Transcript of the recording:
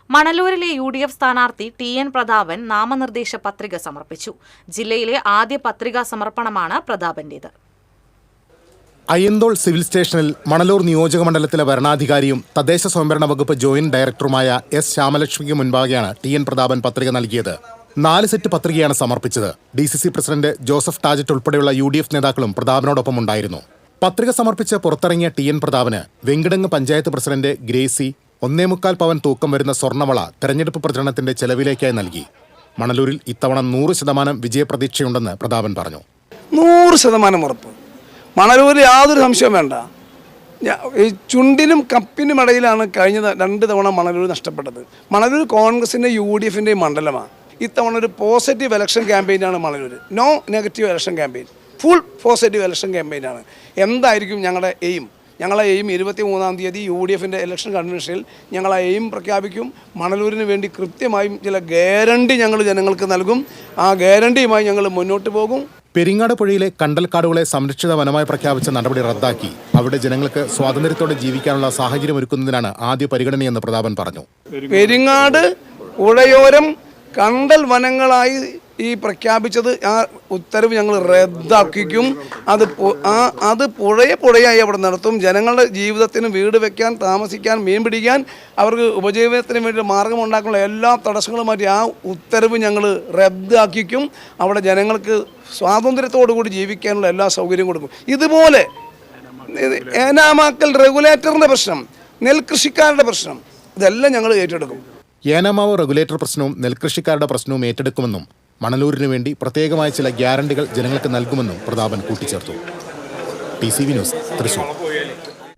മണലൂരിലെ UDF സ്ഥാനാർത്ഥി TN Prathapan നാമനിർദ്ദേശ പത്രിക സമർപ്പിച്ചു. ജില്ലയിലെ ആദ്യ പത്രികാ സമർപ്പണമാണ് പ്രതാപന്റേത്. അയ്യന്തോൾ സിവിൽ സ്റ്റേഷനിൽ മണലൂർ നിയോജകമണ്ഡലത്തിലെ വരണാധികാരിയും തദ്ദേശ സ്വയംഭരണ വകുപ്പ് ജോയിന്റ് ഡയറക്ടറുമായ S. ശ്യാമലക്ഷ്മിക്ക് മുൻപാകെയാണ് TN പ്രതാപൻ പത്രിക നൽകിയത്. 4 സെറ്റ് പത്രികയാണ് സമർപ്പിച്ചത്. DCC പ്രസിഡന്റ് ജോസഫ് ടാജറ്റ് ഉൾപ്പെടെയുള്ള UDF നേതാക്കളും പ്രതാപനോടൊപ്പം ഉണ്ടായിരുന്നു. പത്രിക സമർപ്പിച്ച് പുറത്തിറങ്ങിയ TN പ്രതാപന് വെങ്കിടങ്ങ് പഞ്ചായത്ത് പ്രസിഡന്റ് ഗ്രേസി 1.25 പവൻ തൂക്കം വരുന്ന സ്വർണ്ണവള തെരഞ്ഞെടുപ്പ് പ്രചരണത്തിന്റെ ചെലവിലേക്കായി നൽകി. മണലൂരിൽ ഇത്തവണ 100% വിജയപ്രതീക്ഷയുണ്ടെന്ന് പ്രതാപൻ പറഞ്ഞു. 100% ഉറപ്പ്. മണലൂരിൽ യാതൊരു സംശയവും വേണ്ട. ചുണ്ടിനും കപ്പിനും ഇടയിലാണ് കഴിഞ്ഞ 2 തവണ മണലൂർ നഷ്ടപ്പെട്ടത്. മണലൂർ കോൺഗ്രസിൻ്റെ UDFിൻ്റെയും മണ്ഡലമാണ്. ഇത്തവണ ഒരു പോസിറ്റീവ് ഇലക്ഷൻ ക്യാമ്പയിനാണ് Manalur. No negative election campaign, full positive election ക്യാമ്പയിനാണ്. എന്തായിരിക്കും ഞങ്ങളുടെ എയിം? ഞങ്ങളെ എയിം 23-ാം തീയതി UDFിൻ്റെ ഇലക്ഷൻ കൺവെൻഷനിൽ ഞങ്ങളെ എയിം പ്രഖ്യാപിക്കും. മണലൂരിന് വേണ്ടി കൃത്യമായും ചില ഗ്യാരണ്ടി ഞങ്ങൾ ജനങ്ങൾക്ക് നൽകും. ആ ഗ്യാരണ്ടിയുമായി ഞങ്ങൾ മുന്നോട്ട് പോകും. പെരിങ്ങാട് പുഴയിലെ കണ്ടൽക്കാടുകളെ സംരക്ഷിത വനമായി പ്രഖ്യാപിച്ച നടപടി റദ്ദാക്കി അവിടെ ജനങ്ങൾക്ക് സ്വാതന്ത്ര്യത്തോടെ ജീവിക്കാനുള്ള സാഹചര്യം ഒരുക്കുന്നതിനാണ് ആദ്യ പരിഗണനയെന്ന് പ്രതാപൻ പറഞ്ഞു. പെരിങ്ങാട് പുഴയോരം കണ്ടൽ വനങ്ങളായി ഈ പ്രഖ്യാപിച്ചത് ആ ഉത്തരവ് ഞങ്ങൾ റദ്ദാക്കിക്കും. അത് പുഴയായി അവിടെ നടത്തും. ജനങ്ങളുടെ ജീവിതത്തിന് വീട് വെക്കാൻ, താമസിക്കാൻ, മീൻ പിടിക്കാൻ, അവർക്ക് ഉപജീവനത്തിന് വേണ്ടി മാർഗമുണ്ടാക്കാനുള്ള എല്ലാ തടസ്സങ്ങളും മാറ്റി ആ ഉത്തരവ് ഞങ്ങൾ റദ്ദാക്കിക്കും. അവിടെ ജനങ്ങൾക്ക് സ്വാതന്ത്ര്യത്തോടു കൂടി ജീവിക്കാനുള്ള എല്ലാ സൗകര്യവും കൊടുക്കും. ഇതുപോലെ ഏനാമാക്കൽ റെഗുലേറ്ററിൻ്റെ പ്രശ്നം, നെൽകൃഷിക്കാരുടെ പ്രശ്നം, ഇതെല്ലാം ഞങ്ങൾ ഏറ്റെടുക്കും. ഏനാമാവ് റെഗുലേറ്റർ പ്രശ്നവും നെൽകൃഷിക്കാരുടെ പ്രശ്നവും ഏറ്റെടുക്കുമെന്നും മണലൂരിനു വേണ്ടി പ്രത്യേകമായ ചില ഗ്യാരണ്ടികൾ ജനങ്ങൾക്ക് നൽകുമെന്നും പ്രതാപൻ കൂട്ടിച്ചേർത്തു. TCV news, Thrissur.